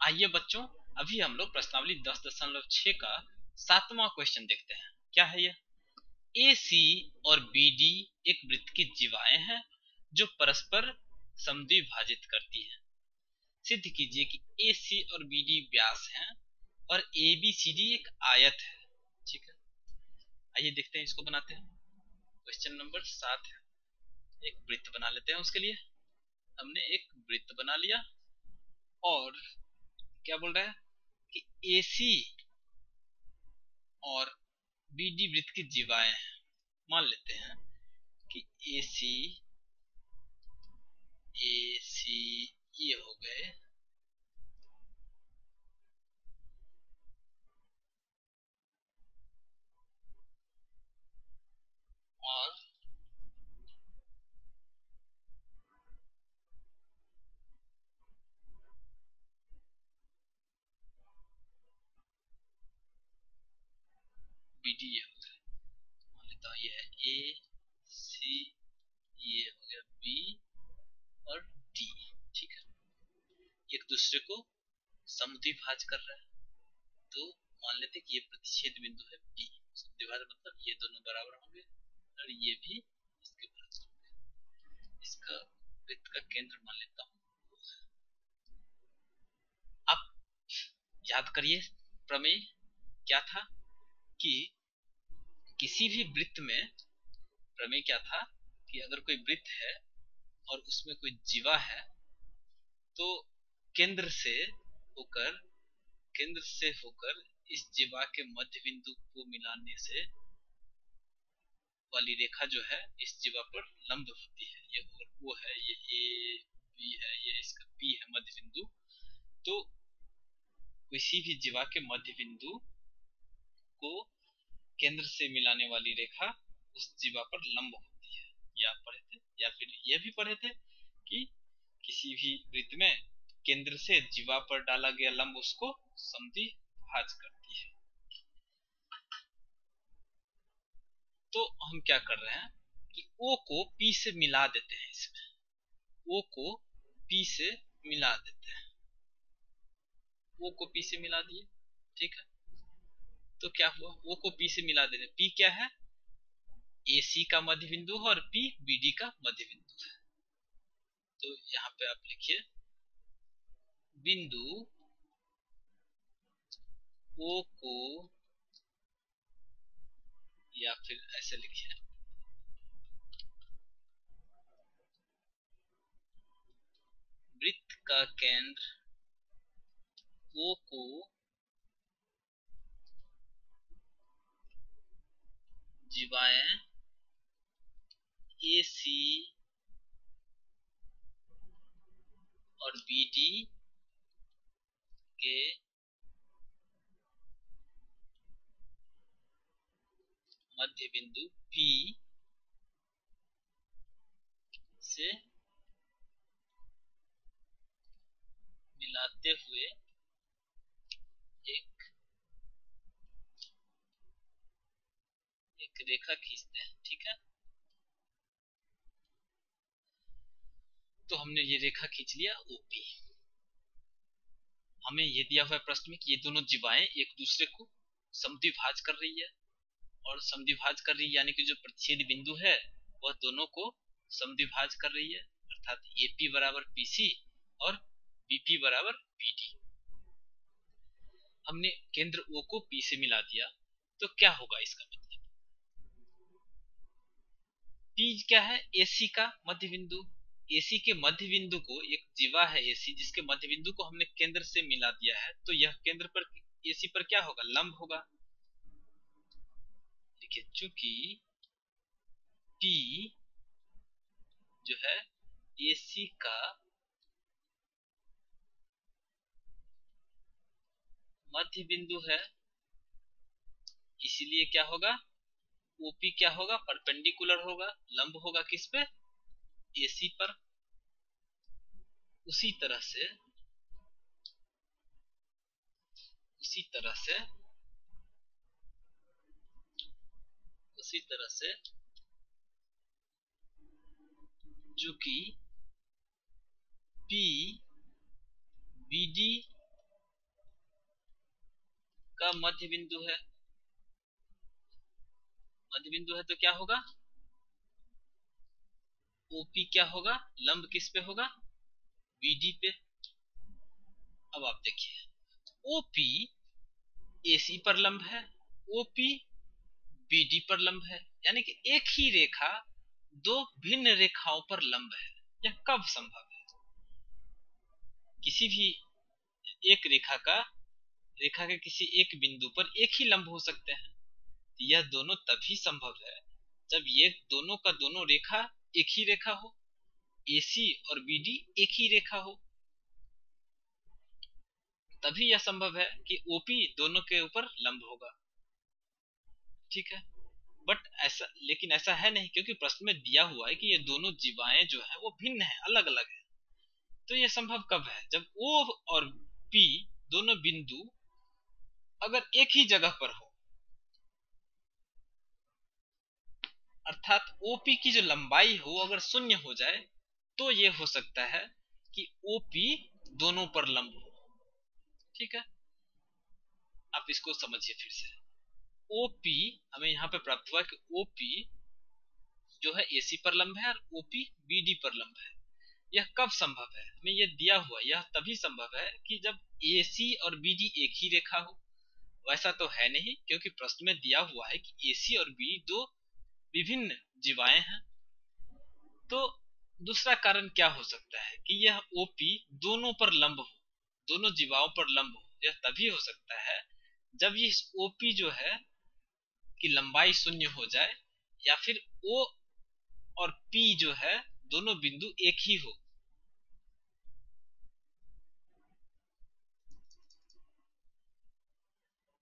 आइए बच्चों, अभी हम लोग प्रश्नावली 10.6 का 7वां क्वेश्चन देखते हैं। क्या है ये? ए सी और बी डी एक वृत्त की जीवाएं हैं जो परस्पर समद्विभाजित करती हैं। सिद्ध कीजिए कि ए सी और बी डी व्यास हैं और ए बी सी डी एक आयत है। ठीक है, आइए देखते हैं, इसको बनाते हैं। क्वेश्चन नंबर 7 है, एक वृत्त बना लेते हैं। उसके लिए हमने एक वृत्त बना लिया और क्या बोल रहा है कि ए सी और बी डी वृत्त की जीवाएं हैं। मान लेते हैं कि ए सी ये हो गए और बी डी ये हो गए। मान लेता हूँ ये है ए सी, ये हो गया बी और डी। ठीक है, एक दूसरे को समद्विभाज कर रहा है, तो मान लेते हैं कि ये प्रतिच्छेद बिंदु है बी। समद्विभाज मतलब ये दोनों बराबर होंगे और ये भी इसके बराबर होंगे। इसका वृत्त का केंद्र मान लेता हूँ। अब याद करिए, प्रमेय क्या था कि किसी भी वृत्त में प्रमेय क्या था कि अगर कोई वृत्त है और उसमें कोई जीवा है तो केंद्र से होकर इस जीवा के मध्य बिंदु को मिलाने से वाली रेखा जो है इस जीवा पर लंब होती है। ये वो है, ये ए बी है, ये इसका पी है मध्य बिंदु। तो किसी भी जीवा के मध्य बिंदु को केंद्र से मिलाने वाली रेखा उस जीवा पर लंब होती है। ये आप पढ़े थे, या फिर ये भी पढ़े थे कि किसी भी वृत्त में केंद्र से जीवा पर डाला गया लंब उसको समद्विभाज करती है। तो हम क्या कर रहे हैं कि O को P से मिला देते हैं। इसमें O को P से मिला देते हैं। O को P से मिला दिए। ठीक है, तो क्या हुआ? O को P से मिला देते। P क्या है? AC का मध्य बिंदु है और P BD का मध्य बिंदु है। तो यहाँ पे आप लिखिए बिंदु O को, या फिर ऐसे लिखिए वृत्त का केंद्र O को जीवाएं AC और BD के मध्य बिंदु P से मिलाते हुए एक रेखा खींचते हैं। ठीक है, तो हमने ये रेखा खींच लिया OP। हमें ये दिया हुआ है प्रश्न में कि ये दोनों जीवाएं एक दूसरे को समद्विभाज कर रही है, और समद्विभाज कर रही है यानी कि जो प्रतिच्छेद बिंदु है वह दोनों को समद्विभाज कर रही है, अर्थात AP बराबर PC और BP बराबर BD। हमने केंद्र O को P से मिला दिया, तो क्या होगा इसका मतलब? P क्या है? AC का मध्य बिंदु। AC के मध्य बिंदु को, एक जीवा है AC जिसके मध्य बिंदु को हमने केंद्र से मिला दिया है, तो यह केंद्र पर AC पर क्या होगा? लंब होगा। देखिए, चूंकि P जो है AC का मध्य बिंदु है, इसीलिए क्या होगा? OP क्या होगा? परपेंडिकुलर होगा, लंब होगा किस पे? AC पर। उसी तरह से उसी तरह से उसी तरह से जो कि P BD का मध्य बिंदु है, मध्य बिंदु है तो क्या होगा, ओपी क्या होगा, लंब किस पे होगा, बीडी पे। अब आप देखिए ओपी एसी पर लंब है, ओपी बीडी पर लंब है, यानी कि एक ही रेखा दो भिन्न रेखाओं पर लंब है। यह कब संभव है? किसी भी एक रेखा के किसी एक बिंदु पर एक ही लंब हो सकते हैं। यह दोनों तभी संभव है जब ये दोनों का दोनों रेखा एक ही रेखा हो, एसी और बीडी एक ही रेखा हो, तभी यह संभव है कि ओपी दोनों के ऊपर लंब होगा। ठीक है, बट ऐसा, लेकिन ऐसा है नहीं, क्योंकि प्रश्न में दिया हुआ है कि ये दोनों जीवाएं जो है वो भिन्न है, अलग अलग है। तो ये संभव कब है? जब ओ और पी दोनों बिंदु अगर एक ही जगह पर हो, अर्थात ओपी की जो लंबाई हो अगर शून्य हो जाए, तो ये हो सकता है कि ओपी दोनों पर लंब हो। ठीक है, आप इसको समझिए फिर से। ओपी हमें यहाँ पे प्राप्त हुआ कि ओपी जो है एसी पर लंब है और ओपी बीडी पर लंब है। यह कब संभव है? हमें यह दिया हुआ, यह तभी संभव है कि जब एसी और बीडी एक ही रेखा हो। वैसा तो है नहीं, क्योंकि प्रश्न में दिया हुआ है कि एसी और बीडी दो विभिन्न जीवाएं हैं। तो दूसरा कारण क्या हो सकता है कि यह ओपी दोनों पर लंब हो, दोनों जीवाओं पर लंब हो। यह तभी हो सकता है जब ये ओपी जो है की लंबाई शून्य हो जाए, या फिर ओ और पी जो है दोनों बिंदु एक ही हो।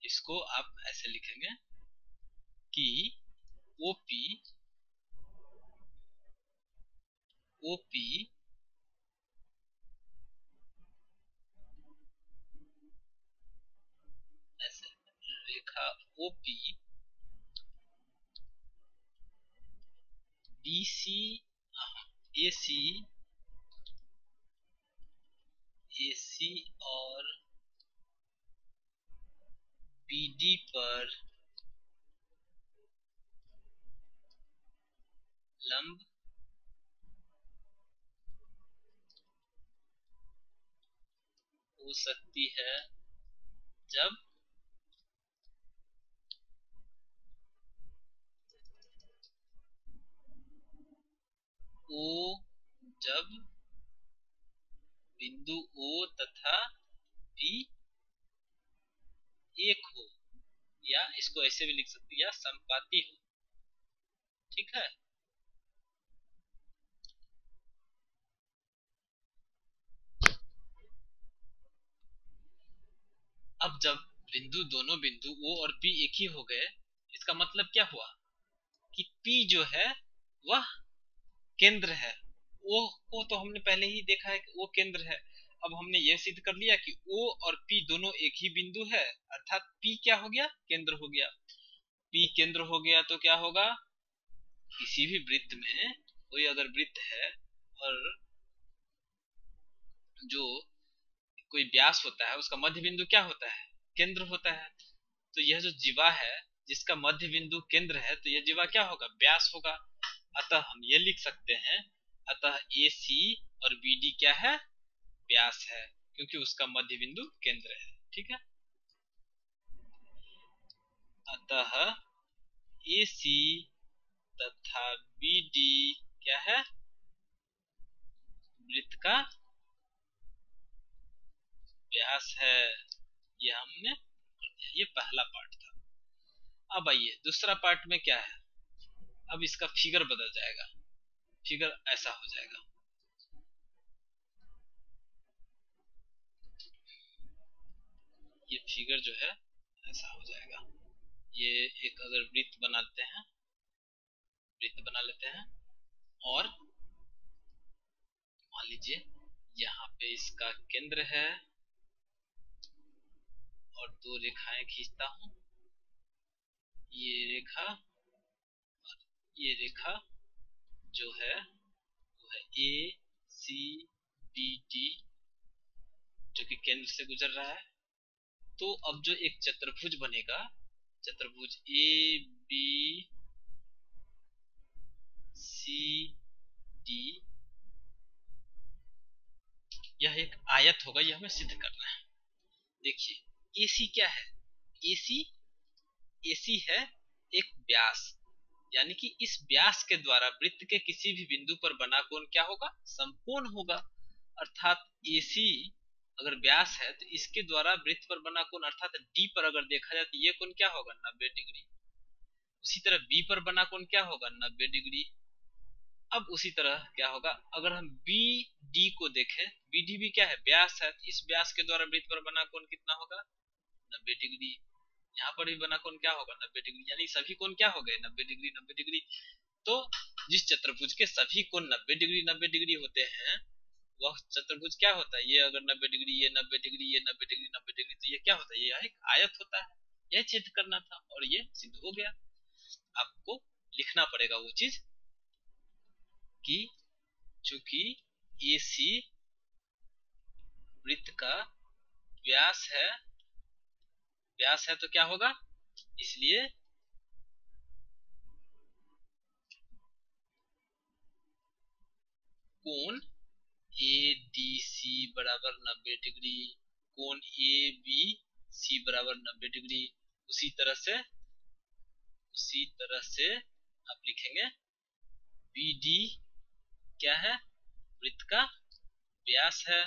इसको आप ऐसे लिखेंगे कि ओपी ओपी ऐसे रेखा ओपी बीसी एसी एसी और बीडी पर लंब हो सकती है जब ओ जब बिंदु ओ तथा पी एक हो, या इसको ऐसे भी लिख सकते हैं, या संपाती हो। ठीक है, अब जब दोनों बिंदु ओ और पी एक ही हो गए, इसका मतलब क्या हुआ कि पी जो है वह केंद्र है। ओ को तो हमने पहले ही देखा है कि वो केंद्र है। अब हमने यह सिद्ध कर लिया कि ओ और पी दोनों एक ही बिंदु है, अर्थात पी क्या हो गया, केंद्र हो गया। पी केंद्र हो गया तो क्या होगा, किसी भी वृत्त में, कोई अगर वृत्त है और जो कोई व्यास होता है उसका मध्य बिंदु क्या होता है, केंद्र होता है। तो यह जो जीवा है जिसका मध्य बिंदु केंद्र है, तो यह जीवा क्या होगा, व्यास होगा। अतः हम ये लिख सकते हैं, अतः AC और BD क्या है, व्यास है, क्योंकि उसका मध्य बिंदु केंद्र है। ठीक है, अतः AC तथा BD क्या है, वृत्त का व्यास है। यह हमने कर दिया, ये पहला पार्ट था। अब आइए दूसरा पार्ट में क्या है। अब इसका फिगर बदल जाएगा, फिगर ऐसा हो जाएगा। ये फिगर जो है ऐसा हो जाएगा। ये एक अगर वृत्त बनाते हैं, वृत्त बना लेते हैं, और मान लीजिए यहाँ पे इसका केंद्र है और दो रेखाएं खींचता हूं, ये रेखा और ये रेखा जो है वो है ACBD, जो कि केंद्र से गुजर रहा है। तो अब जो एक चतुर्भुज बनेगा, चतुर्भुज ए बी सी डी, यह एक आयत होगा, यह हमें सिद्ध करना है। देखिए AC क्या है, AC AC है एक व्यास, यानी कि इस व्यास के द्वारा वृत्त के किसी भी बिंदु पर बना कोण क्या होगा, समकोण होगा। अर्थात AC अगर व्यास है तो इसके द्वारा वृत्त पर बना कोण अर्थात D पर अगर देखा जाए तो ये कोण क्या होगा, 90 डिग्री। उसी तरह B पर बना कोण क्या होगा, 90 डिग्री। अब उसी तरह क्या होगा, अगर हम BD को देखें, BD भी क्या है, व्यास है, तो इस व्यास के द्वारा वृत्त पर बना कोण कितना होगा, 90 डिग्री। यहाँ पर भी बना कोण क्या होगा, 90 डिग्री, यानी सभी कोण क्या हो गए, 90 डिग्री 90 डिग्री। तो जिस चतुर्भुज के सभी कोण 90 डिग्री 90 डिग्री होते हैं, वह चतुर्भुज क्या होता है, ये अगर 90 डिग्री, ये 90 डिग्री, ये 90 डिग्री 90 डिग्री, तो ये क्या होता है, ये एक आयत होता है। यह सिद्ध करना था और ये सिद्ध हो गया। आपको लिखना पड़ेगा वो चीज कि चूंकि AC वृत्त का व्यास है, व्यास है तो क्या होगा, इसलिए कोण ADC बराबर 90 डिग्री, कोण ABC बराबर 90 डिग्री। उसी तरह से आप लिखेंगे BD क्या है, वृत्त का व्यास है,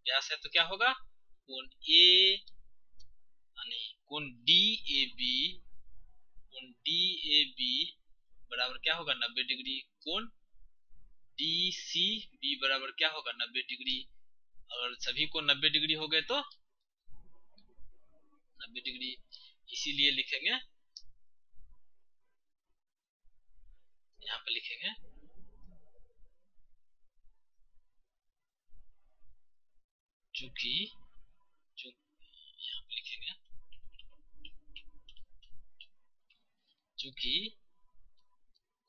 व्यास है तो क्या होगा, कोण कोण DAB बराबर क्या होगा, 90 डिग्री। कोण DCB बराबर क्या होगा, 90 डिग्री। अगर सभी को 90 डिग्री हो गए तो 90 डिग्री, इसीलिए लिखेंगे, यहाँ पे लिखेंगे चूंकि यहाँ पे लिखेंगे चूंकि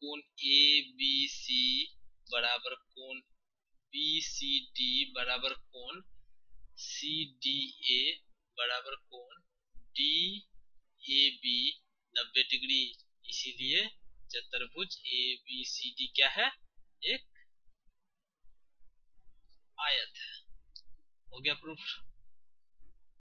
कोण ABC बराबर कोण BCD बराबर कोण CDA बराबर कोण DAB 90 डिग्री, इसीलिए चतुर्भुज ABCD क्या है, एक आयत है। हो गया प्रूफ।